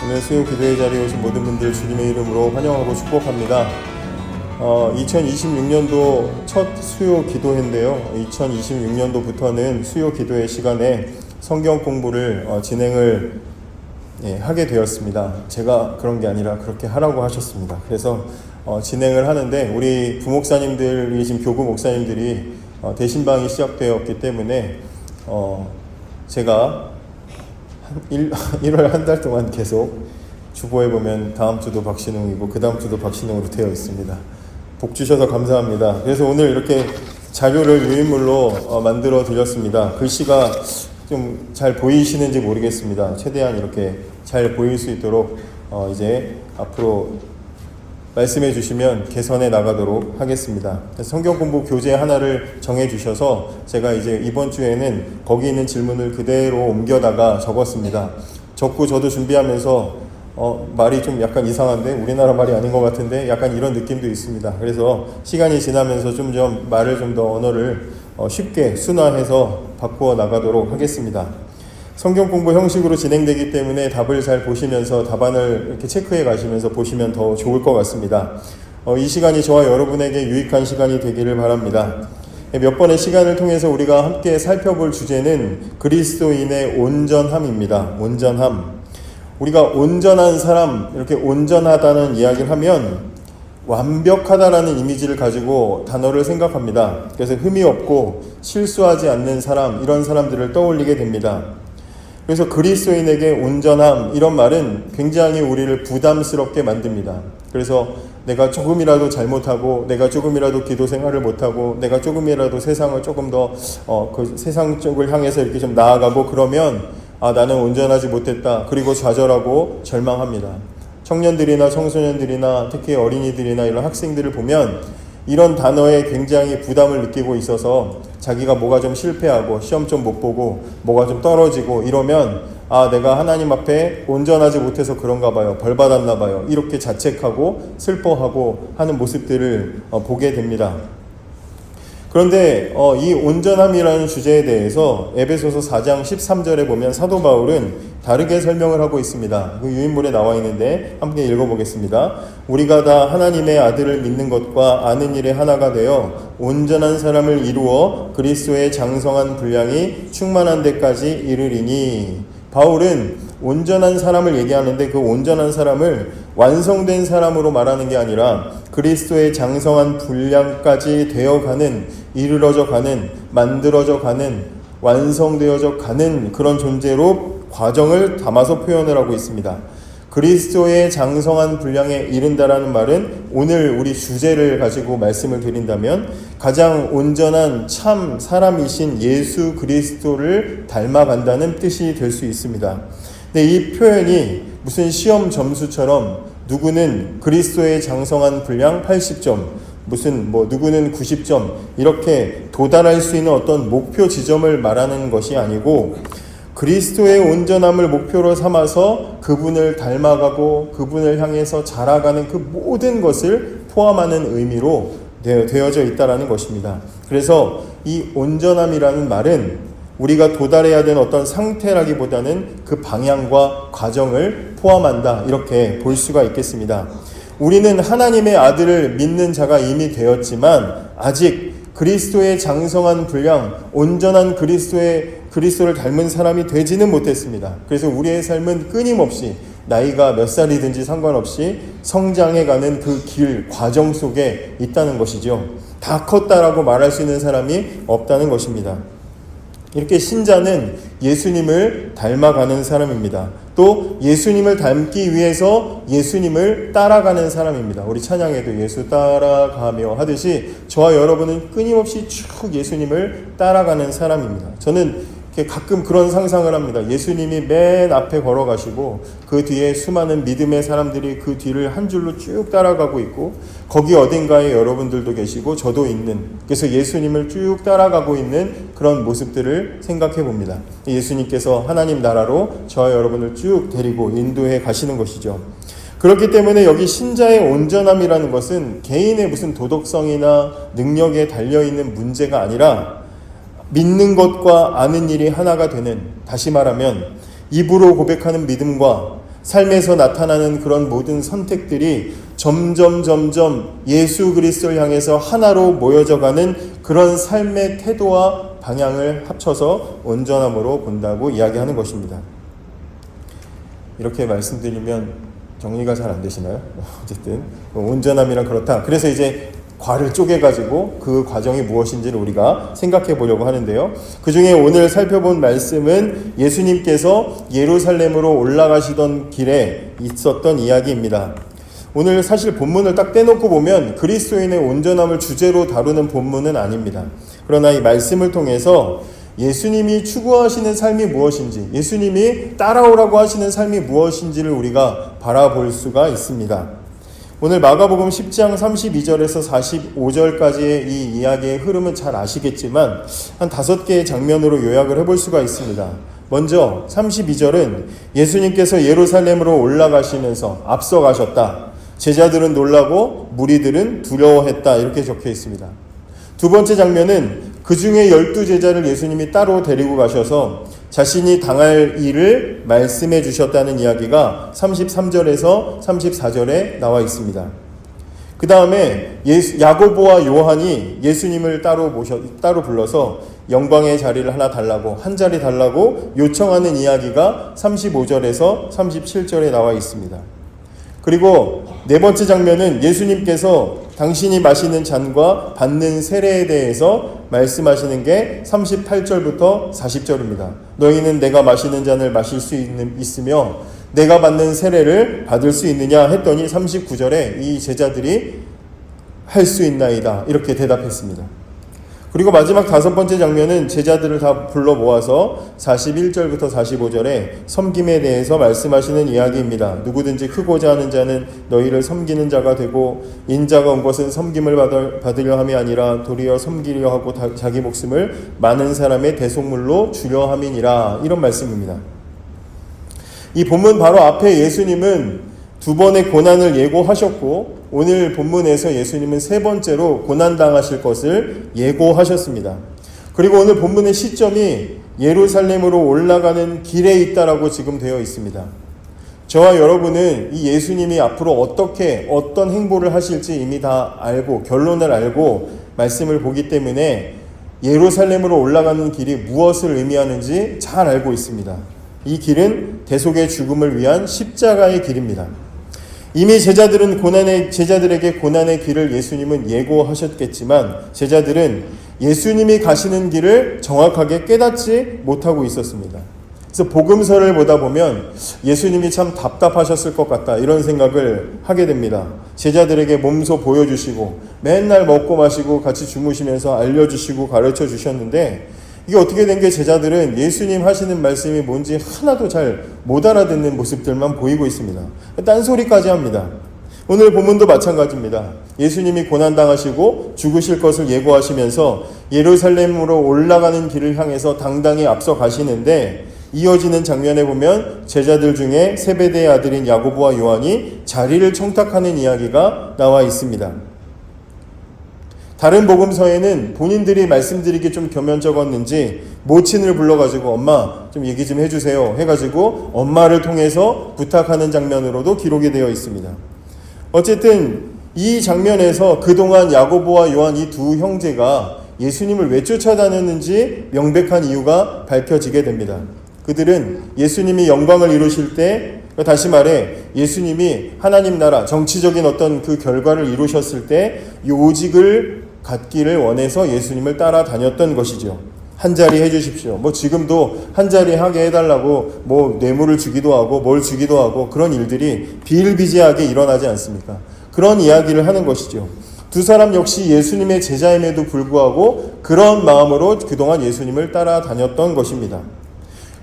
오늘 수요 기도의 자리에 오신 모든 분들 주님의 이름으로 환영하고 축복합니다. 2026년도 첫 수요 기도회인데요. 2026년도부터는 수요 기도회 시간에 성경 공부를 진행을 하게 되었습니다. 제가 그런 게 아니라 그렇게 하라고 하셨습니다. 그래서 진행을 하는데 우리 부목사님들이 지금 교구 목사님들이 대신방이 시작되었기 때문에 제가 1월 한 달 동안 계속 주보에 보면 다음 주도 박신웅이고 그 다음 주도 박신웅으로 되어 있습니다. 복 주셔서 감사합니다. 그래서 오늘 이렇게 자료를 유인물로 만들어 드렸습니다. 글씨가 좀 잘 보이시는지 모르겠습니다. 최대한 이렇게 잘 보일 수 있도록 이제 앞으로 말씀해 주시면 개선해 나가도록 하겠습니다. 성경 공부 교재 하나를 정해 주셔서 제가 이제 이번 주에는 거기 있는 질문을 그대로 옮겨다가 적었습니다. 적고 저도 준비하면서 말이 좀 약간 이상한데 우리나라 말이 아닌 것 같은데 약간 이런 느낌도 있습니다. 그래서 시간이 지나면서 좀 말을 좀 더 언어를 쉽게 순화해서 바꾸어 나가도록 하겠습니다. 성경 공부 형식으로 진행되기 때문에 답을 잘 보시면서 답안을 이렇게 체크해 가시면서 보시면 더 좋을 것 같습니다. 이 시간이 저와 여러분에게 유익한 시간이 되기를 바랍니다. 몇 번의 시간을 통해서 우리가 함께 살펴볼 주제는 그리스도인의 온전함입니다. 온전함. 우리가 온전한 사람, 이렇게 온전하다는 이야기를 하면 완벽하다라는 이미지를 가지고 단어를 생각합니다. 그래서 흠이 없고 실수하지 않는 사람, 이런 사람들을 떠올리게 됩니다. 그래서 그리스도인에게 온전함, 이런 말은 굉장히 우리를 부담스럽게 만듭니다. 그래서 내가 조금이라도 잘못하고, 내가 조금이라도 기도 생활을 못하고, 내가 조금이라도 세상을 조금 더 그 세상 쪽을 향해서 이렇게 좀 나아가고 그러면 나는 온전하지 못했다. 그리고 좌절하고 절망합니다. 청년들이나 청소년들이나 특히 어린이들이나 이런 학생들을 보면 이런 단어에 굉장히 부담을 느끼고 있어서 자기가 뭐가 좀 실패하고 시험 좀 못 보고 뭐가 좀 떨어지고 이러면 내가 하나님 앞에 온전하지 못해서 그런가 봐요. 벌 받았나 봐요. 이렇게 자책하고 슬퍼하고 하는 모습들을 보게 됩니다. 그런데 이 온전함이라는 주제에 대해서 에베소서 4장 13절에 보면 사도 바울은 다르게 설명을 하고 있습니다. 그 유인물에 나와 있는데 함께 읽어보겠습니다. 우리가 다 하나님의 아들을 믿는 것과 아는 일에 하나가 되어 온전한 사람을 이루어 그리스도의 장성한 분량이 충만한 데까지 이르리니. 바울은 온전한 사람을 얘기하는데 그 온전한 사람을 완성된 사람으로 말하는 게 아니라 그리스도의 장성한 분량까지 되어가는, 이르러져 가는, 만들어져 가는, 완성되어져 가는 그런 존재로 과정을 담아서 표현을 하고 있습니다. 그리스도의 장성한 분량에 이른다라는 말은 오늘 우리 주제를 가지고 말씀을 드린다면 가장 온전한 참 사람이신 예수 그리스도를 닮아간다는 뜻이 될 수 있습니다. 근데 이 표현이 무슨 시험 점수처럼 누구는 그리스도의 장성한 분량 80점, 누구는 90점 이렇게 도달할 수 있는 어떤 목표 지점을 말하는 것이 아니고 그리스도의 온전함을 목표로 삼아서 그분을 닮아가고 그분을 향해서 자라가는 그 모든 것을 포함하는 의미로 되어져 있다는 것입니다. 그래서 이 온전함이라는 말은 우리가 도달해야 되는 어떤 상태라기보다는 그 방향과 과정을 포함한다, 이렇게 볼 수가 있겠습니다. 우리는 하나님의 아들을 믿는 자가 이미 되었지만 아직 그리스도의 장성한 분량, 온전한 그리스도를 닮은 사람이 되지는 못했습니다. 그래서 우리의 삶은 끊임없이 나이가 몇 살이든지 상관없이 성장해가는 그 길, 과정 속에 있다는 것이죠. 다 컸다라고 말할 수 있는 사람이 없다는 것입니다. 이렇게 신자는 예수님을 닮아가는 사람입니다. 또 예수님을 닮기 위해서 예수님을 따라가는 사람입니다. 우리 찬양에도 예수 따라가며 하듯이 저와 여러분은 끊임없이 쭉 예수님을 따라가는 사람입니다. 저는 가끔 그런 상상을 합니다. 예수님이 맨 앞에 걸어가시고 그 뒤에 수많은 믿음의 사람들이 그 뒤를 한 줄로 쭉 따라가고 있고 거기 어딘가에 여러분들도 계시고 저도 있는, 그래서 예수님을 쭉 따라가고 있는 그런 모습들을 생각해 봅니다. 예수님께서 하나님 나라로 저와 여러분을 쭉 데리고 인도해 가시는 것이죠. 그렇기 때문에 여기 신자의 온전함이라는 것은 개인의 무슨 도덕성이나 능력에 달려있는 문제가 아니라 믿는 것과 아는 일이 하나가 되는, 다시 말하면 입으로 고백하는 믿음과 삶에서 나타나는 그런 모든 선택들이 점점 예수 그리스도를 향해서 하나로 모여져 가는 그런 삶의 태도와 방향을 합쳐서 온전함으로 본다고 이야기하는 것입니다. 이렇게 말씀드리면 정리가 잘 안 되시나요? 어쨌든 온전함이란 그렇다. 그래서 이제 과를 쪼개가지고 그 과정이 무엇인지를 우리가 생각해 보려고 하는데요. 그 중에 오늘 살펴본 말씀은 예수님께서 예루살렘으로 올라가시던 길에 있었던 이야기입니다. 오늘 사실 본문을 딱 떼놓고 보면 그리스도인의 온전함을 주제로 다루는 본문은 아닙니다. 그러나 이 말씀을 통해서 예수님이 추구하시는 삶이 무엇인지, 예수님이 따라오라고 하시는 삶이 무엇인지를 우리가 바라볼 수가 있습니다. 오늘 마가복음 10장 32절에서 45절까지의 이 이야기의 흐름은 잘 아시겠지만 한 5개의 장면으로 요약을 해볼 수가 있습니다. 먼저 32절은 예수님께서 예루살렘으로 올라가시면서 앞서가셨다. 제자들은 놀라고 무리들은 두려워했다. 이렇게 적혀 있습니다. 두 번째 장면은 그 중에 12제자를 예수님이 따로 데리고 가셔서 자신이 당할 일을 말씀해 주셨다는 이야기가 33절에서 34절에 나와 있습니다. 그 다음에 야고보와 요한이 예수님을 따로 불러서 영광의 자리를 하나 달라고, 한 자리 달라고 요청하는 이야기가 35절에서 37절에 나와 있습니다. 그리고 네 번째 장면은 예수님께서 당신이 마시는 잔과 받는 세례에 대해서 말씀하시는 게 38절부터 40절입니다. 너희는 내가 마시는 잔을 마실 수 있으며 내가 받는 세례를 받을 수 있느냐 했더니 39절에 이 제자들이 할 수 있나이다 이렇게 대답했습니다. 그리고 마지막 5번째 장면은 제자들을 다 불러 모아서 41절부터 45절에 섬김에 대해서 말씀하시는 이야기입니다. 누구든지 크고자 하는 자는 너희를 섬기는 자가 되고 인자가 온 것은 섬김을 받으려 함이 아니라 도리어 섬기려 하고 자기 목숨을 많은 사람의 대속물로 주려 함이니라. 이런 말씀입니다. 이 본문 바로 앞에 예수님은 2번의 고난을 예고하셨고 오늘 본문에서 예수님은 3번째로 고난당하실 것을 예고하셨습니다. 그리고 오늘 본문의 시점이 예루살렘으로 올라가는 길에 있다라고 지금 되어 있습니다. 저와 여러분은 이 예수님이 앞으로 어떤 행보를 하실지 이미 다 알고 결론을 알고 말씀을 보기 때문에 예루살렘으로 올라가는 길이 무엇을 의미하는지 잘 알고 있습니다. 이 길은 대속의 죽음을 위한 십자가의 길입니다. 이미 제자들에게 고난의 길을 예수님은 예고하셨겠지만 제자들은 예수님이 가시는 길을 정확하게 깨닫지 못하고 있었습니다. 그래서 복음서를 보다 보면 예수님이 참 답답하셨을 것 같다 이런 생각을 하게 됩니다. 제자들에게 몸소 보여주시고 맨날 먹고 마시고 같이 주무시면서 알려주시고 가르쳐 주셨는데 이게 어떻게 된 게 제자들은 예수님 하시는 말씀이 뭔지 하나도 잘 못 알아듣는 모습들만 보이고 있습니다. 딴소리까지 합니다. 오늘 본문도 마찬가지입니다. 예수님이 고난당하시고 죽으실 것을 예고하시면서 예루살렘으로 올라가는 길을 향해서 당당히 앞서 가시는데 이어지는 장면에 보면 제자들 중에 세베대의 아들인 야고보와 요한이 자리를 청탁하는 이야기가 나와 있습니다. 다른 복음서에는 본인들이 말씀드리기 좀 겸연쩍었는지 모친을 불러가지고 엄마 좀 얘기 좀 해주세요 해가지고 엄마를 통해서 부탁하는 장면으로도 기록이 되어 있습니다. 어쨌든 이 장면에서 그동안 야고보와 요한 이 두 형제가 예수님을 왜 쫓아다녔는지 명백한 이유가 밝혀지게 됩니다. 그들은 예수님이 영광을 이루실 때, 다시 말해 예수님이 하나님 나라 정치적인 어떤 그 결과를 이루셨을 때 요직을 갖기를 원해서 예수님을 따라다녔던 것이죠. 한 자리 해주십시오. 지금도 한 자리 하게 해달라고 뇌물을 주기도 하고 뭘 주기도 하고 그런 일들이 비일비재하게 일어나지 않습니까? 그런 이야기를 하는 것이죠. 두 사람 역시 예수님의 제자임에도 불구하고 그런 마음으로 그동안 예수님을 따라다녔던 것입니다.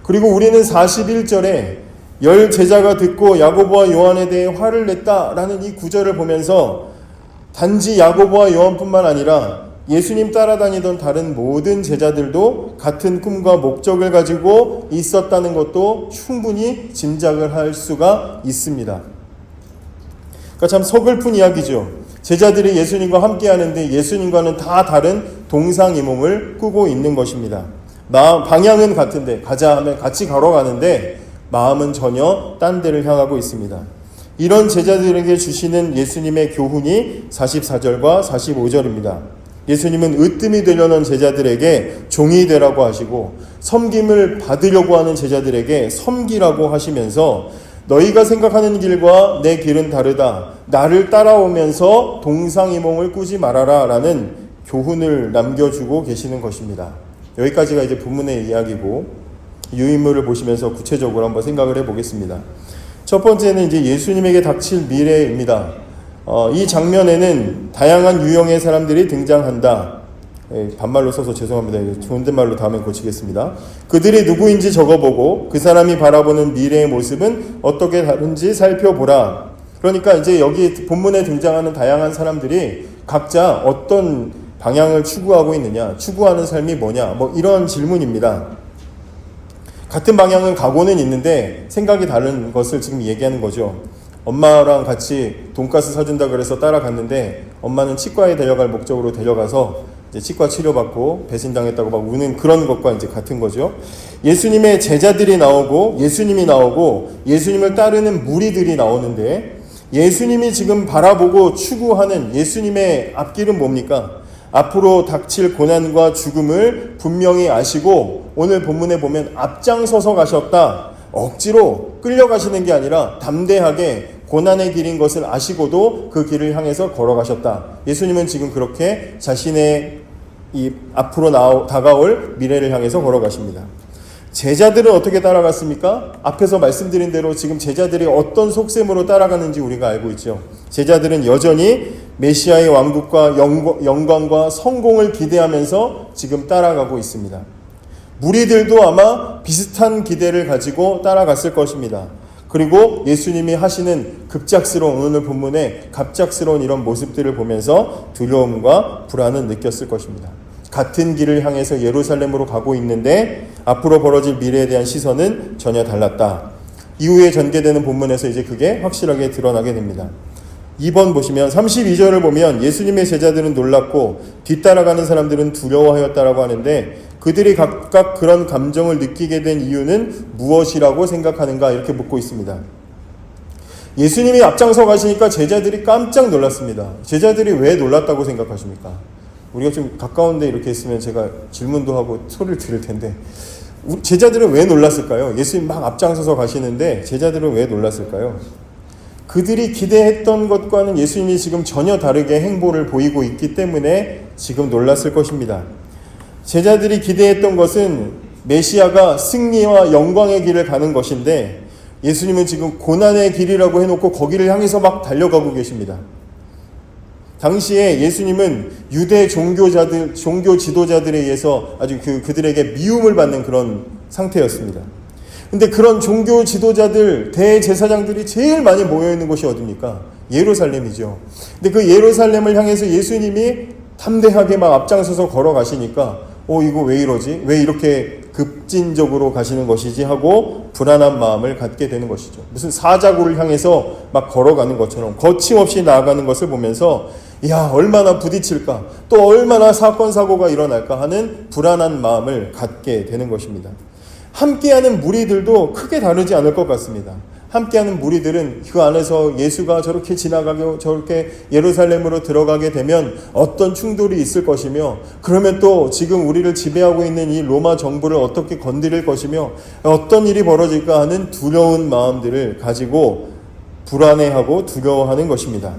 그리고 우리는 41절에 10제자가 듣고 야고보와 요한에 대해 화를 냈다라는 이 구절을 보면서 단지 야고보와 요한뿐만 아니라 예수님 따라다니던 다른 모든 제자들도 같은 꿈과 목적을 가지고 있었다는 것도 충분히 짐작을 할 수가 있습니다. 그러니까 참 서글픈 이야기죠. 제자들이 예수님과 함께 하는데 예수님과는 다 다른 동상이몽을 꾸고 있는 것입니다. 방향은 같은데 가자 하면 같이 걸어가는데 마음은 전혀 딴 데를 향하고 있습니다. 이런 제자들에게 주시는 예수님의 교훈이 44절과 45절입니다. 예수님은 으뜸이 되려는 제자들에게 종이 되라고 하시고 섬김을 받으려고 하는 제자들에게 섬기라고 하시면서 너희가 생각하는 길과 내 길은 다르다. 나를 따라오면서 동상이몽을 꾸지 말아라 라는 교훈을 남겨주고 계시는 것입니다. 여기까지가 이제 본문의 이야기고 유인물을 보시면서 구체적으로 한번 생각을 해보겠습니다. 첫 번째는 이제 예수님에게 닥칠 미래입니다. 이 장면에는 다양한 유형의 사람들이 등장한다. 반말로 써서 죄송합니다. 존댓말로 다음에 고치겠습니다. 그들이 누구인지 적어보고 그 사람이 바라보는 미래의 모습은 어떻게 다른지 살펴보라. 그러니까 이제 여기 본문에 등장하는 다양한 사람들이 각자 어떤 방향을 추구하고 있느냐, 추구하는 삶이 뭐냐, 뭐 이런 질문입니다. 같은 방향을 가고는 있는데 생각이 다른 것을 지금 얘기하는 거죠. 엄마랑 같이 돈가스 사준다 그래서 따라갔는데 엄마는 치과에 데려갈 목적으로 데려가서 이제 치과 치료받고 배신당했다고 막 우는 그런 것과 이제 같은 거죠. 예수님의 제자들이 나오고 예수님이 나오고 예수님을 따르는 무리들이 나오는데 예수님이 지금 바라보고 추구하는 예수님의 앞길은 뭡니까? 앞으로 닥칠 고난과 죽음을 분명히 아시고 오늘 본문에 보면 앞장서서 가셨다. 억지로 끌려가시는 게 아니라 담대하게 고난의 길인 것을 아시고도 그 길을 향해서 걸어가셨다. 예수님은 지금 그렇게 자신의 이 앞으로 다가올 미래를 향해서 걸어가십니다. 제자들은 어떻게 따라갔습니까? 앞에서 말씀드린 대로 지금 제자들이 어떤 속셈으로 따라가는지 우리가 알고 있죠. 제자들은 여전히 메시아의 왕국과 영광과 성공을 기대하면서 지금 따라가고 있습니다. 무리들도 아마 비슷한 기대를 가지고 따라갔을 것입니다. 그리고 예수님이 하시는 급작스러운 오늘 본문에 갑작스러운 이런 모습들을 보면서 두려움과 불안을 느꼈을 것입니다. 같은 길을 향해서 예루살렘으로 가고 있는데 앞으로 벌어질 미래에 대한 시선은 전혀 달랐다. 이후에 전개되는 본문에서 이제 그게 확실하게 드러나게 됩니다. 2번 보시면 32절을 보면 예수님의 제자들은 놀랐고 뒤따라가는 사람들은 두려워하였다라고 하는데 그들이 각각 그런 감정을 느끼게 된 이유는 무엇이라고 생각하는가 이렇게 묻고 있습니다. 예수님이 앞장서 가시니까 제자들이 깜짝 놀랐습니다. 제자들이 왜 놀랐다고 생각하십니까? 우리가 좀 가까운데 이렇게 있으면 제가 질문도 하고 소리를 들을 텐데 제자들은 왜 놀랐을까요? 예수님 막 앞장서서 가시는데 제자들은 왜 놀랐을까요? 그들이 기대했던 것과는 예수님이 지금 전혀 다르게 행보를 보이고 있기 때문에 지금 놀랐을 것입니다. 제자들이 기대했던 것은 메시아가 승리와 영광의 길을 가는 것인데 예수님은 지금 고난의 길이라고 해놓고 거기를 향해서 막 달려가고 계십니다. 당시에 예수님은 유대 종교 지도자들에 의해서 아주 그들에게 미움을 받는 그런 상태였습니다. 근데 그런 종교 지도자들, 대제사장들이 제일 많이 모여있는 곳이 어디입니까? 예루살렘이죠. 근데 그 예루살렘을 향해서 예수님이 담대하게 막 앞장서서 걸어가시니까 이거 왜 이러지? 왜 이렇게 급진적으로 가시는 것이지? 하고 불안한 마음을 갖게 되는 것이죠. 무슨 사자굴을 향해서 막 걸어가는 것처럼 거침없이 나아가는 것을 보면서 야, 얼마나 부딪힐까? 또 얼마나 사건 사고가 일어날까 하는 불안한 마음을 갖게 되는 것입니다. 함께하는 무리들도 크게 다르지 않을 것 같습니다. 함께하는 무리들은 그 안에서 예수가 저렇게 지나가고 저렇게 예루살렘으로 들어가게 되면 어떤 충돌이 있을 것이며 그러면 또 지금 우리를 지배하고 있는 이 로마 정부를 어떻게 건드릴 것이며 어떤 일이 벌어질까 하는 두려운 마음들을 가지고 불안해하고 두려워하는 것입니다.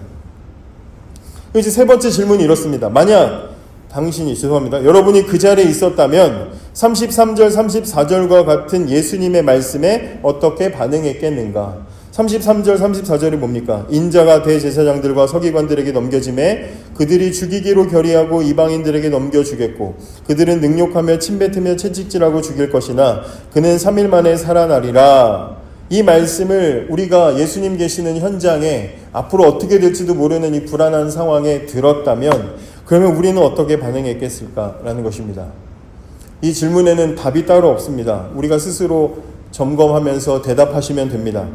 이제 세 번째 질문이 이렇습니다. 만약 여러분이 그 자리에 있었다면 33절, 34절과 같은 예수님의 말씀에 어떻게 반응했겠는가? 33절, 34절이 뭡니까? 인자가 대제사장들과 서기관들에게 넘겨짐에 그들이 죽이기로 결의하고 이방인들에게 넘겨주겠고 그들은 능욕하며 침뱉으며 채찍질하고 죽일 것이나 그는 3일 만에 살아나리라. 이 말씀을 우리가 예수님 계시는 현장에 앞으로 어떻게 될지도 모르는 이 불안한 상황에 들었다면 그러면 우리는 어떻게 반응했겠을까라는 것입니다. 이 질문에는 답이 따로 없습니다. 우리가 스스로 점검하면서 대답하시면 됩니다.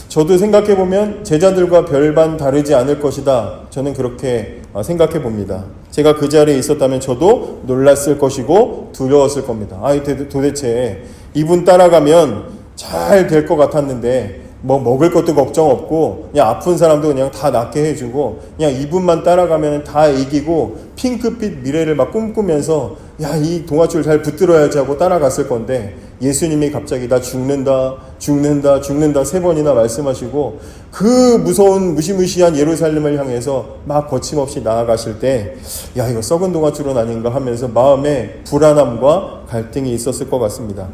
저도 생각해보면 제자들과 별반 다르지 않을 것이다. 저는 그렇게 생각해 봅니다. 제가 그 자리에 있었다면 저도 놀랐을 것이고 두려웠을 겁니다. 도대체 이분 따라가면 잘 될 것 같았는데 뭐 먹을 것도 걱정 없고 그냥 아픈 사람도 그냥 다 낫게 해주고 그냥 이분만 따라가면 다 이기고 핑크빛 미래를 막 꿈꾸면서 야, 이 동아줄 잘 붙들어야지 하고 따라갔을 건데 예수님이 갑자기 나 죽는다 3번이나 말씀하시고 그 무서운 무시무시한 예루살렘을 향해서 막 거침없이 나아가실 때 야, 이거 썩은 동아줄은 아닌가 하면서 마음에 불안함과 갈등이 있었을 것 같습니다.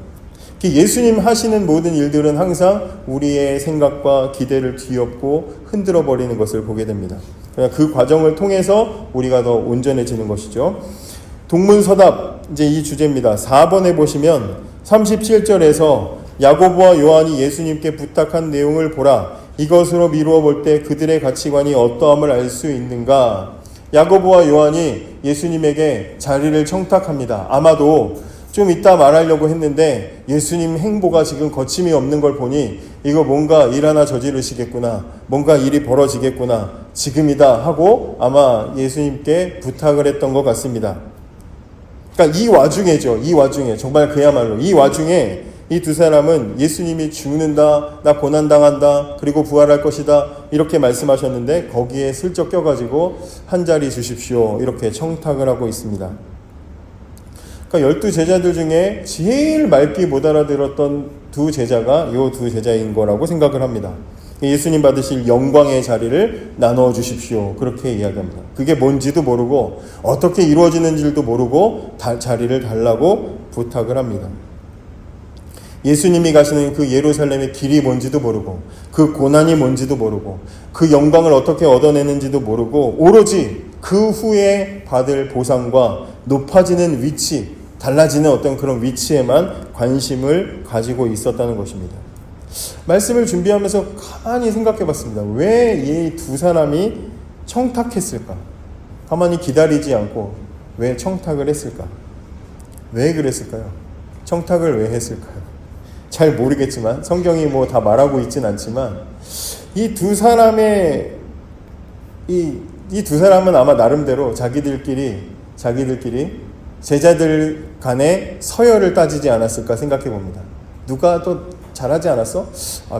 예수님 하시는 모든 일들은 항상 우리의 생각과 기대를 뒤엎고 흔들어 버리는 것을 보게 됩니다. 그 과정을 통해서 우리가 더 온전해지는 것이죠. 동문서답, 이제 이 주제입니다. 4번에 보시면 37절에서 야고보와 요한이 예수님께 부탁한 내용을 보라. 이것으로 미루어 볼 때 그들의 가치관이 어떠함을 알 수 있는가. 야고보와 요한이 예수님에게 자리를 청탁합니다. 아마도 좀 이따 말하려고 했는데 예수님 행보가 지금 거침이 없는 걸 보니 이거 뭔가 일 하나 저지르시겠구나, 뭔가 일이 벌어지겠구나, 지금이다 하고 아마 예수님께 부탁을 했던 것 같습니다. 그러니까 이 와중에 정말 그야말로 이 와중에 이 두 사람은 예수님이 죽는다, 나 고난당한다, 그리고 부활할 것이다 이렇게 말씀하셨는데 거기에 슬쩍 껴가지고 한 자리 주십시오 이렇게 청탁을 하고 있습니다. 그러니까 12제자들 중에 제일 말귀 못 알아들었던 두 제자가 이 두 제자인 거라고 생각을 합니다. 예수님 받으실 영광의 자리를 나눠 주십시오 그렇게 이야기합니다. 그게 뭔지도 모르고 어떻게 이루어지는지도 모르고 자리를 달라고 부탁을 합니다. 예수님이 가시는 그 예루살렘의 길이 뭔지도 모르고 그 고난이 뭔지도 모르고 그 영광을 어떻게 얻어내는지도 모르고 오로지 그 후에 받을 보상과 높아지는 위치, 달라지는 어떤 그런 위치에만 관심을 가지고 있었다는 것입니다. 말씀을 준비하면서 가만히 생각해 봤습니다. 왜 이 두 사람이 청탁했을까? 가만히 기다리지 않고 왜 청탁을 했을까? 왜 그랬을까요? 청탁을 왜 했을까요? 잘 모르겠지만 성경이 뭐 다 말하고 있진 않지만 이 두 사람의 이 두 사람은 아마 나름대로 자기들끼리 제자들 간의 서열을 따지지 않았을까 생각해 봅니다. 누가 또 잘하지 않았어?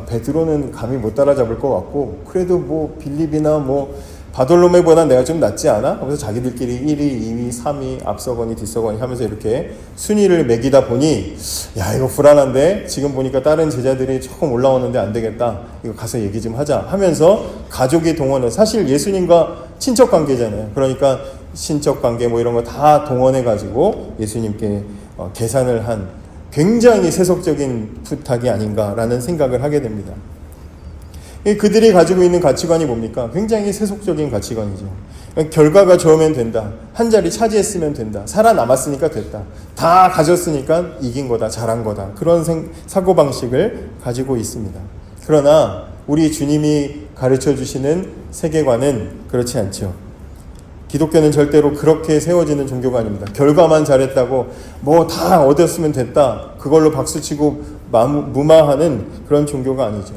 베드로는 감히 못 따라잡을 것 같고 그래도 뭐 빌립이나 뭐 바돌로메보다 내가 좀 낫지 않아? 그래서 자기들끼리 1위, 2위, 3위, 앞서거니 뒤서거니 하면서 이렇게 순위를 매기다 보니 야 이거 불안한데 지금 보니까 다른 제자들이 조금 올라오는데 안 되겠다. 이거 가서 얘기 좀 하자 하면서 가족이 동원해 사실 예수님과 친척 관계잖아요. 그러니까 친척 관계 뭐 이런 거 다 동원해 가지고 예수님께 계산을 한 굉장히 세속적인 부탁이 아닌가라는 생각을 하게 됩니다. 그들이 가지고 있는 가치관이 뭡니까? 굉장히 세속적인 가치관이죠. 결과가 좋으면 된다. 한 자리 차지했으면 된다. 살아남았으니까 됐다. 다 가졌으니까 이긴 거다. 잘한 거다. 그런 사고방식을 가지고 있습니다. 그러나 우리 주님이 가르쳐 주시는 세계관은 그렇지 않죠. 기독교는 절대로 그렇게 세워지는 종교가 아닙니다. 결과만 잘했다고 뭐 다 얻었으면 됐다. 그걸로 박수치고 무마하는 그런 종교가 아니죠.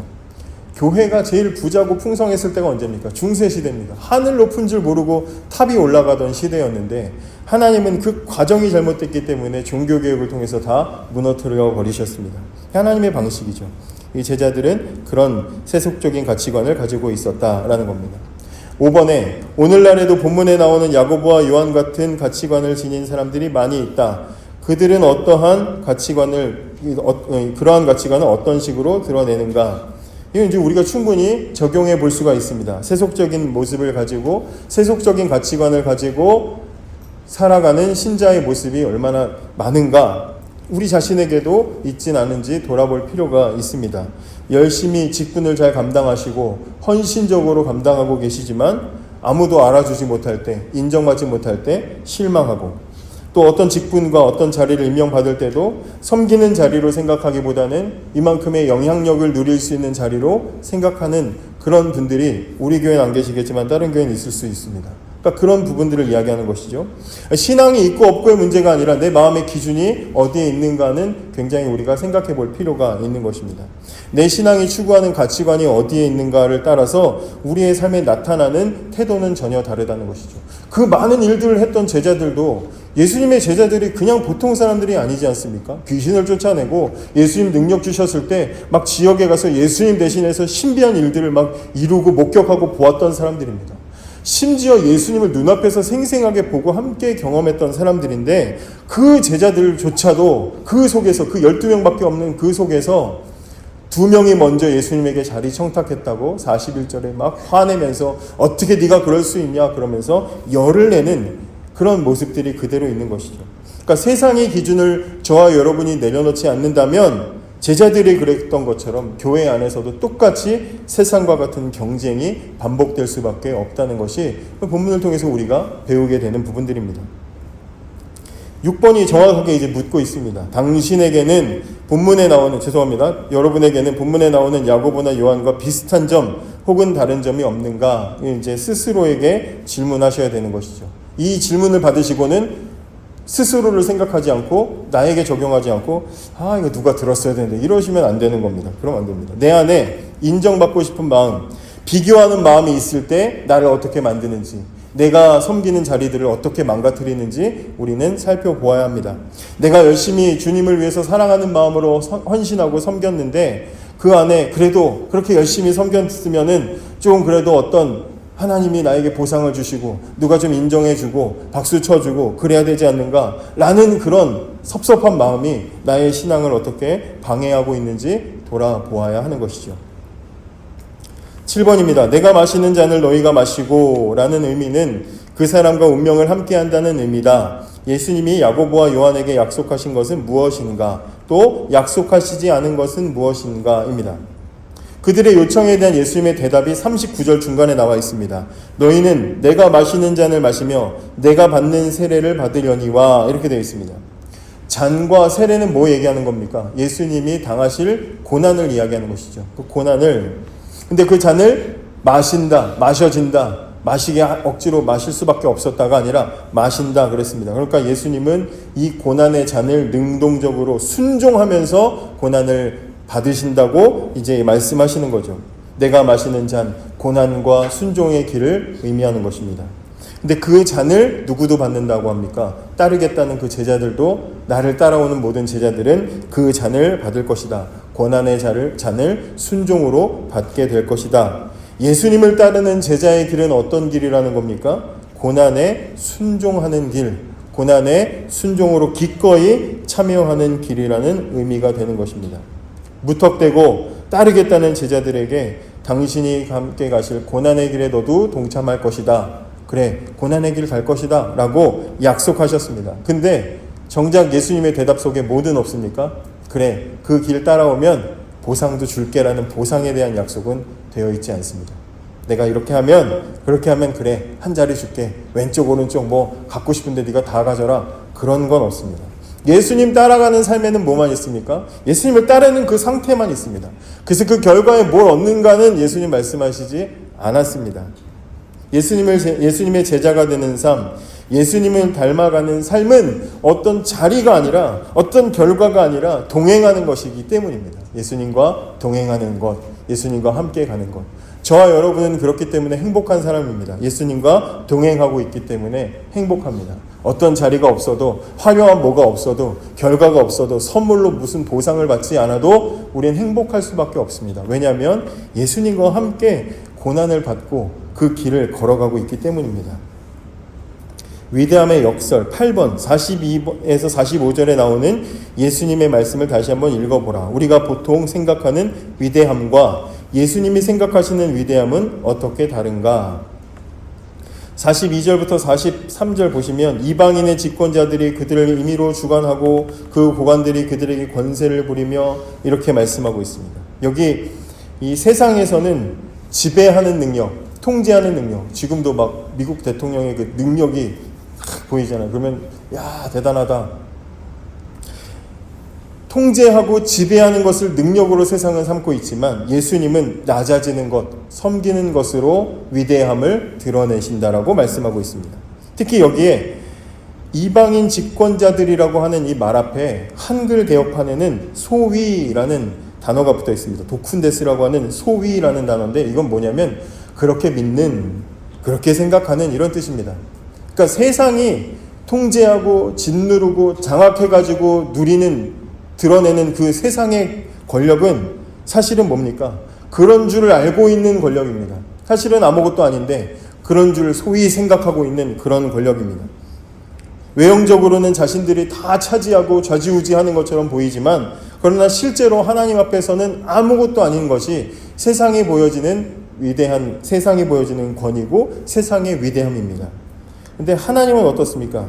교회가 제일 부자고 풍성했을 때가 언제입니까? 중세시대입니다. 하늘 높은 줄 모르고 탑이 올라가던 시대였는데 하나님은 그 과정이 잘못됐기 때문에 종교개혁을 통해서 다 무너뜨려 버리셨습니다. 하나님의 방식이죠. 이 제자들은 그런 세속적인 가치관을 가지고 있었다라는 겁니다. 5번에 오늘날에도 본문에 나오는 야고보와 요한 같은 가치관을 지닌 사람들이 많이 있다. 그들은 어떠한 가치관을 그러한 가치관을 어떤 식으로 드러내는가? 이건 이제 우리가 충분히 적용해 볼 수가 있습니다. 세속적인 모습을 가지고 세속적인 가치관을 가지고 살아가는 신자의 모습이 얼마나 많은가? 우리 자신에게도 있진 않은지 돌아볼 필요가 있습니다. 열심히 직분을 잘 감당하시고 헌신적으로 감당하고 계시지만 아무도 알아주지 못할 때, 인정받지 못할 때 실망하고 또 어떤 직분과 어떤 자리를 임명받을 때도 섬기는 자리로 생각하기보다는 이만큼의 영향력을 누릴 수 있는 자리로 생각하는 그런 분들이 우리 교회는 안 계시겠지만 다른 교회는 있을 수 있습니다. 그러니까 그런 부분들을 이야기하는 것이죠. 신앙이 있고 없고의 문제가 아니라 내 마음의 기준이 어디에 있는가는 굉장히 우리가 생각해 볼 필요가 있는 것입니다. 내 신앙이 추구하는 가치관이 어디에 있는가를 따라서 우리의 삶에 나타나는 태도는 전혀 다르다는 것이죠. 그 많은 일들을 했던 제자들도 예수님의 제자들이 그냥 보통 사람들이 아니지 않습니까? 귀신을 쫓아내고 예수님 능력 주셨을 때 막 지역에 가서 예수님 대신해서 신비한 일들을 막 이루고 목격하고 보았던 사람들입니다. 심지어 예수님을 눈앞에서 생생하게 보고 함께 경험했던 사람들인데 그 제자들조차도 그 속에서 그 12명밖에 없는 그 속에서 2명이 먼저 예수님에게 자리 청탁했다고 41절에 막 화내면서 어떻게 네가 그럴 수 있냐 그러면서 열을 내는 그런 모습들이 그대로 있는 것이죠. 그러니까 세상의 기준을 저와 여러분이 내려놓지 않는다면 제자들이 그랬던 것처럼 교회 안에서도 똑같이 세상과 같은 경쟁이 반복될 수밖에 없다는 것이 본문을 통해서 우리가 배우게 되는 부분들입니다. 6번이 정확하게 이제 묻고 있습니다. 당신에게는 여러분에게는 본문에 나오는 야고보나 요한과 비슷한 점 혹은 다른 점이 없는가? 이제 스스로에게 질문하셔야 되는 것이죠. 이 질문을 받으시고는 스스로를 생각하지 않고 나에게 적용하지 않고 이거 누가 들었어야 되는데 이러시면 안 되는 겁니다. 그러면 안 됩니다. 내 안에 인정받고 싶은 마음, 비교하는 마음이 있을 때 나를 어떻게 만드는지, 내가 섬기는 자리들을 어떻게 망가뜨리는지 우리는 살펴보아야 합니다. 내가 열심히 주님을 위해서 사랑하는 마음으로 헌신하고 섬겼는데 그 안에 그래도 그렇게 열심히 섬겼으면은 좀 그래도 어떤 하나님이 나에게 보상을 주시고 누가 좀 인정해주고 박수 쳐주고 그래야 되지 않는가 라는 그런 섭섭한 마음이 나의 신앙을 어떻게 방해하고 있는지 돌아보아야 하는 것이죠. 7번입니다. 내가 마시는 잔을 너희가 마시고 라는 의미는 그 사람과 운명을 함께 한다는 의미다. 예수님이 야고보와 요한에게 약속하신 것은 무엇인가? 또 약속하시지 않은 것은 무엇인가? 입니다. 그들의 요청에 대한 예수님의 대답이 39절 중간에 나와 있습니다. 너희는 내가 마시는 잔을 마시며 내가 받는 세례를 받으려니와 이렇게 되어 있습니다. 잔과 세례는 뭐 얘기하는 겁니까? 예수님이 당하실 고난을 이야기하는 것이죠. 그 고난을 근데 그 잔을 마셔진다, 마시게 억지로 마실 수밖에 없었다가 아니라 마신다 그랬습니다. 그러니까 예수님은 이 고난의 잔을 능동적으로 순종하면서 고난을 받으신다고 이제 말씀하시는 거죠. 내가 마시는 잔, 고난과 순종의 길을 의미하는 것입니다. 근데 그 잔을 누구도 받는다고 합니까? 따르겠다는 그 제자들도 나를 따라오는 모든 제자들은 그 잔을 받을 것이다. 고난의 잔을 순종으로 받게 될 것이다. 예수님을 따르는 제자의 길은 어떤 길이라는 겁니까? 고난에 순종하는 길, 고난에 순종으로 기꺼이 참여하는 길이라는 의미가 되는 것입니다. 무턱대고 따르겠다는 제자들에게 당신이 함께 가실 고난의 길에 너도 동참할 것이다. 그래, 고난의 길 갈 것이다 라고 약속하셨습니다. 근데 정작 예수님의 대답 속에 뭐든 없습니까? 그래, 그 길 따라오면 보상도 줄게 라는 보상에 대한 약속은 되어 있지 않습니다. 내가 이렇게 하면 그렇게 하면 그래, 한 자리 줄게, 왼쪽 오른쪽 뭐 갖고 싶은데 네가 다 가져라, 그런 건 없습니다. 예수님 따라가는 삶에는 뭐만 있습니까? 예수님을 따르는 그 상태만 있습니다. 그래서 그 결과에 뭘 얻는가는 예수님 말씀하시지 않았습니다. 예수님의 제자가 되는 삶, 예수님을 닮아가는 삶은 어떤 자리가 아니라 어떤 결과가 아니라 동행하는 것이기 때문입니다. 예수님과 동행하는 것, 예수님과 함께 가는 것. 저와 여러분은 그렇기 때문에 행복한 사람입니다. 예수님과 동행하고 있기 때문에 행복합니다. 어떤 자리가 없어도, 화려한 뭐가 없어도, 결과가 없어도, 선물로 무슨 보상을 받지 않아도 우리는 행복할 수밖에 없습니다. 왜냐하면 예수님과 함께 고난을 받고 그 길을 걸어가고 있기 때문입니다. 위대함의 역설 8번 42에서 45절에 나오는 예수님의 말씀을 다시 한번 읽어보라. 우리가 보통 생각하는 위대함과 예수님이 생각하시는 위대함은 어떻게 다른가? 42절부터 43절 보시면 이방인의 집권자들이 그들을 임의로 주관하고 그 고관들이 그들에게 권세를 부리며 이렇게 말씀하고 있습니다. 여기 이 세상에서는 지배하는 능력, 통제하는 능력, 지금도 막 미국 대통령의 그 능력이 보이잖아요. 그러면 야 대단하다. 통제하고 지배하는 것을 능력으로 세상은 삼고 있지만 예수님은 낮아지는 것, 섬기는 것으로 위대함을 드러내신다라고 말씀하고 있습니다. 특히 여기에 이방인 집권자들이라고 하는 이 말 앞에 한글 개혁판에는 소위라는 단어가 붙어 있습니다. 도쿤데스라고 하는 소위라는 단어인데 이건 뭐냐면 그렇게 믿는, 그렇게 생각하는 이런 뜻입니다. 그러니까 세상이 통제하고 짓누르고 장악해가지고 드러내는 그 세상의 권력은 사실은 뭡니까? 그런 줄을 알고 있는 권력입니다. 사실은 아무것도 아닌데 그런 줄 소위 생각하고 있는 그런 권력입니다. 외형적으로는 자신들이 다 차지하고 좌지우지하는 것처럼 보이지만 그러나 실제로 하나님 앞에서는 아무것도 아닌 것이 세상에 보여지는 권위고 세상의 위대함입니다. 근데 하나님은 어떻습니까?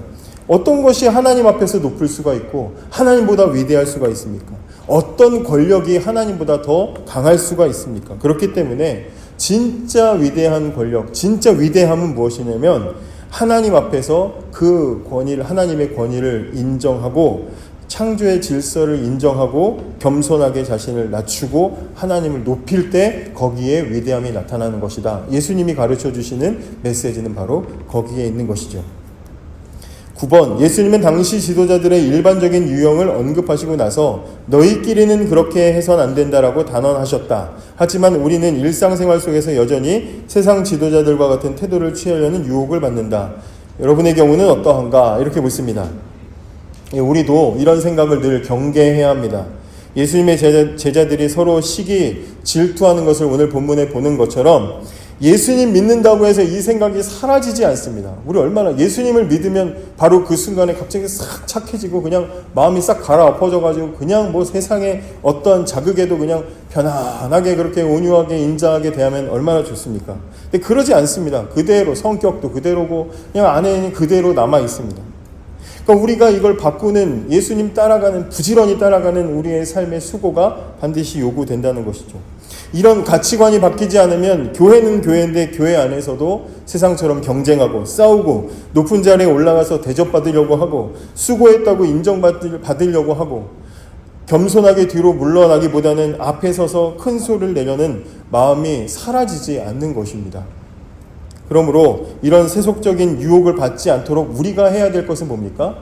어떤 것이 하나님 앞에서 높을 수가 있고 하나님보다 위대할 수가 있습니까? 어떤 권력이 하나님보다 더 강할 수가 있습니까? 그렇기 때문에 진짜 위대한 권력, 진짜 위대함은 무엇이냐면 하나님 앞에서 그 권위를, 하나님의 권위를 인정하고 창조의 질서를 인정하고 겸손하게 자신을 낮추고 하나님을 높일 때 거기에 위대함이 나타나는 것이다. 예수님이 가르쳐 주시는 메시지는 바로 거기에 있는 것이죠. 9번, 예수님은 당시 지도자들의 일반적인 유형을 언급하시고 나서 너희끼리는 그렇게 해선 안 된다라고 단언하셨다. 하지만 우리는 일상생활 속에서 여전히 세상 지도자들과 같은 태도를 취하려는 유혹을 받는다. 여러분의 경우는 어떠한가? 이렇게 묻습니다. 우리도 이런 생각을 늘 경계해야 합니다. 예수님의 제자들이 서로 시기, 질투하는 것을 오늘 본문에 보는 것처럼 예수님 믿는다고 해서 이 생각이 사라지지 않습니다. 우리 얼마나 예수님을 믿으면 바로 그 순간에 갑자기 싹 착해지고 그냥 마음이 싹 가라엎어져가지고 그냥 뭐 세상에 어떤 자극에도 그냥 편안하게 그렇게 온유하게 인자하게 대하면 얼마나 좋습니까? 근데 그러지 않습니다. 그대로 성격도 그대로고 그냥 안에는 그대로 남아 있습니다. 그러니까 우리가 이걸 바꾸는 예수님 부지런히 따라가는 우리의 삶의 수고가 반드시 요구된다는 것이죠. 이런 가치관이 바뀌지 않으면 교회는 교회인데 교회 안에서도 세상처럼 경쟁하고 싸우고 높은 자리에 올라가서 대접받으려고 하고 수고했다고 인정받으려고 하고 겸손하게 뒤로 물러나기보다는 앞에 서서 큰 소리를 내려는 마음이 사라지지 않는 것입니다. 그러므로 이런 세속적인 유혹을 받지 않도록 우리가 해야 될 것은 뭡니까?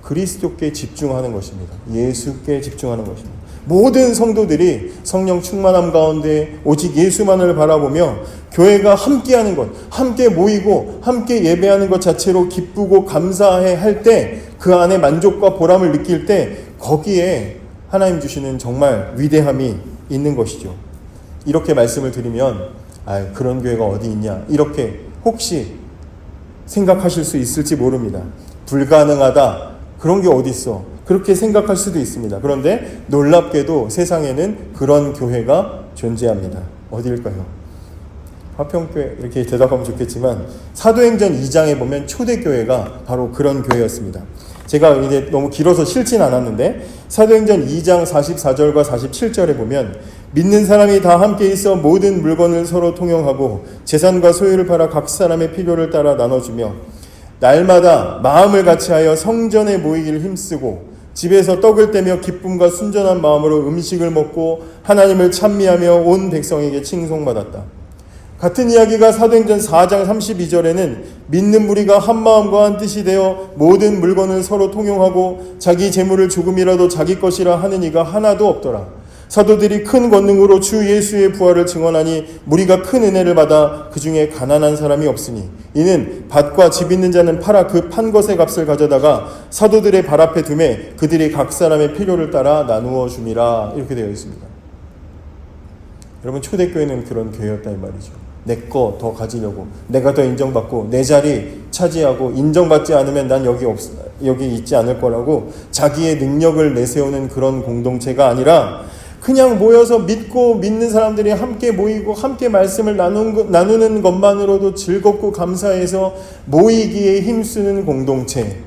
그리스도께 집중하는 것입니다. 예수께 집중하는 것입니다. 모든 성도들이 성령 충만함 가운데 오직 예수만을 바라보며 교회가 함께하는 것, 함께 모이고 함께 예배하는 것 자체로 기쁘고 감사해 할 때 그 안에 만족과 보람을 느낄 때 거기에 하나님 주시는 정말 위대함이 있는 것이죠. 이렇게 말씀을 드리면 그런 교회가 어디 있냐 이렇게 혹시 생각하실 수 있을지 모릅니다. 불가능하다. 그런 게 어디 있어? 그렇게 생각할 수도 있습니다. 그런데 놀랍게도 세상에는 그런 교회가 존재합니다. 어디일까요? 화평교회 이렇게 대답하면 좋겠지만 사도행전 2장에 보면 초대교회가 바로 그런 교회였습니다. 제가 이제 너무 길어서 싫진 않았는데 사도행전 2장 44절과 47절에 보면 믿는 사람이 다 함께 있어 모든 물건을 서로 통용하고 재산과 소유를 팔아 각 사람의 필요를 따라 나눠주며 날마다 마음을 같이하여 성전에 모이기를 힘쓰고 집에서 떡을 떼며 기쁨과 순전한 마음으로 음식을 먹고 하나님을 찬미하며 온 백성에게 칭송받았다. 같은 이야기가 사도행전 4장 32절에는 믿는 무리가 한 마음과 한 뜻이 되어 모든 물건을 서로 통용하고 자기 재물을 조금이라도 자기 것이라 하는 이가 하나도 없더라. 사도들이 큰 권능으로 주 예수의 부활을 증언하니 무리가 큰 은혜를 받아 그 중에 가난한 사람이 없으니 이는 밭과 집 있는 자는 팔아 그 판 것의 값을 가져다가 사도들의 발 앞에 두매 그들이 각 사람의 필요를 따라 나누어 줌이라. 이렇게 되어 있습니다. 여러분 초대교회는 그런 교회였다 이 말이죠. 내 거 더 가지려고 내가 더 인정받고 내 자리 차지하고 인정받지 않으면 난 여기 있지 않을 거라고 자기의 능력을 내세우는 그런 공동체가 아니라 그냥 모여서 믿는 사람들이 함께 모이고 함께 말씀을 나누는 것만으로도 즐겁고 감사해서 모이기에 힘쓰는 공동체.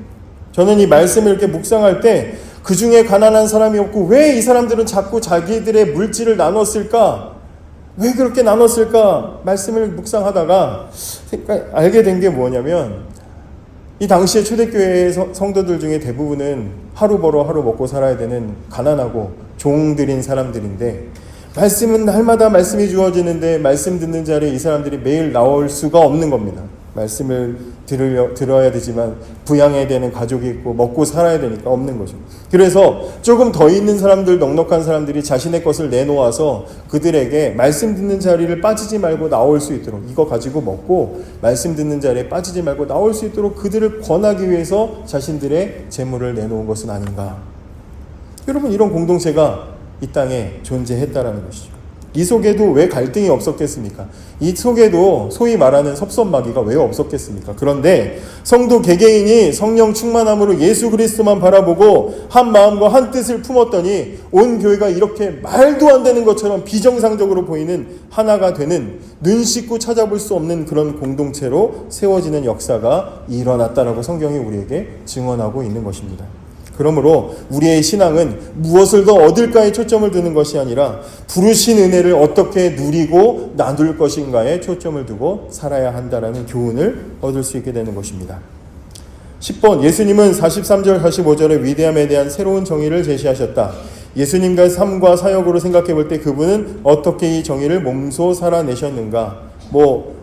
저는 이 말씀을 이렇게 묵상할 때 그 중에 가난한 사람이 없고 왜 이 사람들은 자꾸 자기들의 물질을 나눴을까? 왜 그렇게 나눴을까? 말씀을 묵상하다가 알게 된 게 뭐냐면 이 당시에 초대교회의 성도들 중에 대부분은 하루 벌어 하루 먹고 살아야 되는 가난하고 종들인 사람들인데, 말씀은 날마다 말씀이 주어지는데 말씀 듣는 자리에 이 사람들이 매일 나올 수가 없는 겁니다. 말씀을 들어야 되지만 부양해야 되는 가족이 있고 먹고 살아야 되니까 없는 거죠. 그래서 조금 더 있는 사람들, 넉넉한 사람들이 자신의 것을 내놓아서 그들에게 말씀 듣는 자리를 빠지지 말고 나올 수 있도록, 이거 가지고 먹고 말씀 듣는 자리에 빠지지 말고 나올 수 있도록 그들을 권하기 위해서 자신들의 재물을 내놓은 것은 아닌가. 여러분, 이런 공동체가 이 땅에 존재했다라는 것이죠. 이 속에도 왜 갈등이 없었겠습니까? 이 속에도 소위 말하는 섭섭마귀가 왜 없었겠습니까? 그런데 성도 개개인이 성령 충만함으로 예수 그리스도만 바라보고 한 마음과 한 뜻을 품었더니 온 교회가 이렇게 말도 안 되는 것처럼 비정상적으로 보이는 하나가 되는, 눈 씻고 찾아볼 수 없는 그런 공동체로 세워지는 역사가 일어났다라고 성경이 우리에게 증언하고 있는 것입니다. 그러므로 우리의 신앙은 무엇을 더 얻을까에 초점을 두는 것이 아니라 부르신 은혜를 어떻게 누리고 나눌 것인가에 초점을 두고 살아야 한다라는 교훈을 얻을 수 있게 되는 것입니다. 10번, 예수님은 43절 45절의 위대함에 대한 새로운 정의를 제시하셨다. 예수님과의 삶과 사역으로 생각해 볼 때 그분은 어떻게 이 정의를 몸소 살아내셨는가.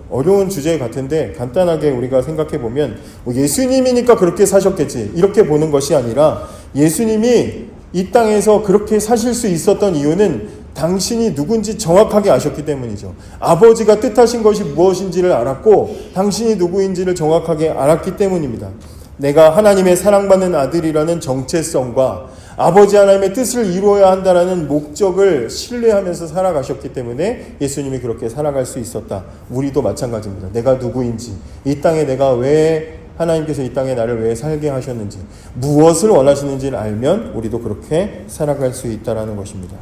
어려운 주제 같은데 간단하게 우리가 생각해 보면 예수님이니까 그렇게 사셨겠지, 이렇게 보는 것이 아니라 예수님이 이 땅에서 그렇게 사실 수 있었던 이유는 당신이 누군지 정확하게 아셨기 때문이죠. 아버지가 뜻하신 것이 무엇인지를 알았고 당신이 누구인지를 정확하게 알았기 때문입니다. 내가 하나님의 사랑받는 아들이라는 정체성과 아버지 하나님의 뜻을 이루어야 한다는 목적을 신뢰하면서 살아가셨기 때문에 예수님이 그렇게 살아갈 수 있었다. 우리도 마찬가지입니다. 내가 누구인지, 이 땅에 내가 왜, 하나님께서 이 땅에 나를 왜 살게 하셨는지, 무엇을 원하시는지를 알면 우리도 그렇게 살아갈 수 있다는 것입니다.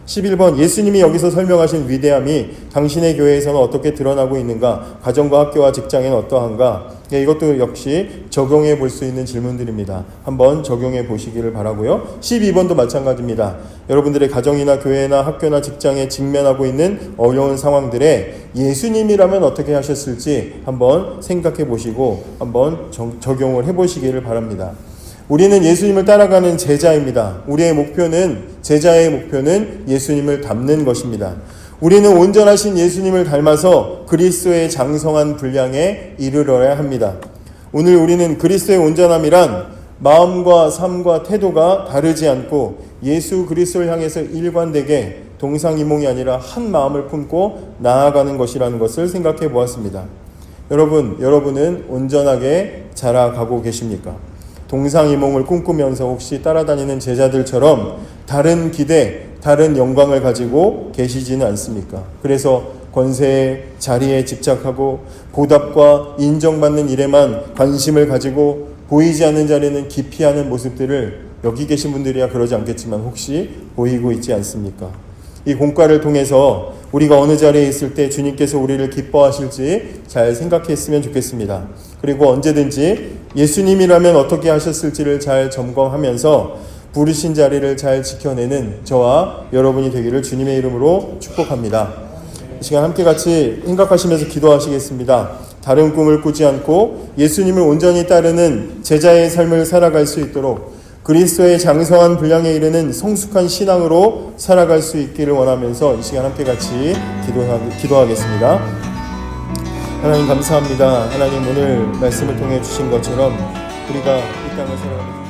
11번, 예수님이 여기서 설명하신 위대함이 당신의 교회에서는 어떻게 드러나고 있는가? 가정과 학교와 직장에는 어떠한가? 이것도 역시 적용해 볼 수 있는 질문들입니다. 한번 적용해 보시기를 바라고요. 12번도 마찬가지입니다. 여러분들의 가정이나 교회나 학교나 직장에 직면하고 있는 어려운 상황들에 예수님이라면 어떻게 하셨을지 한번 생각해 보시고 한번 적용을 해 보시기를 바랍니다. 우리는 예수님을 따라가는 제자입니다. 우리의 목표는, 제자의 목표는 예수님을 닮는 것입니다. 우리는 온전하신 예수님을 닮아서 그리스도의 장성한 분량에 이르러야 합니다. 오늘 우리는 그리스도의 온전함이란 마음과 삶과 태도가 다르지 않고 예수 그리스도를 향해서 일관되게 동상이몽이 아니라 한 마음을 품고 나아가는 것이라는 것을 생각해 보았습니다. 여러분은 온전하게 자라가고 계십니까? 동상이몽을 꿈꾸면서 혹시 따라다니는 제자들처럼 다른 기대, 다른 영광을 가지고 계시지는 않습니까? 그래서 권세의 자리에 집착하고 보답과 인정받는 일에만 관심을 가지고 보이지 않는 자리는 기피하는 모습들을 여기 계신 분들이야 그러지 않겠지만 혹시 보이고 있지 않습니까? 이 공과를 통해서 우리가 어느 자리에 있을 때 주님께서 우리를 기뻐하실지 잘 생각했으면 좋겠습니다. 그리고 언제든지 예수님이라면 어떻게 하셨을지를 잘 점검하면서 부르신 자리를 잘 지켜내는 저와 여러분이 되기를 주님의 이름으로 축복합니다. 이 시간 함께 같이 생각하시면서 기도하시겠습니다. 다른 꿈을 꾸지 않고 예수님을 온전히 따르는 제자의 삶을 살아갈 수 있도록 그리스도의 장성한 분량에 이르는 성숙한 신앙으로 살아갈 수 있기를 원하면서 이 시간 함께 같이 기도하겠습니다. 하나님 감사합니다. 하나님 오늘 말씀을 통해 주신 것처럼 우리가 이 땅을 살아가는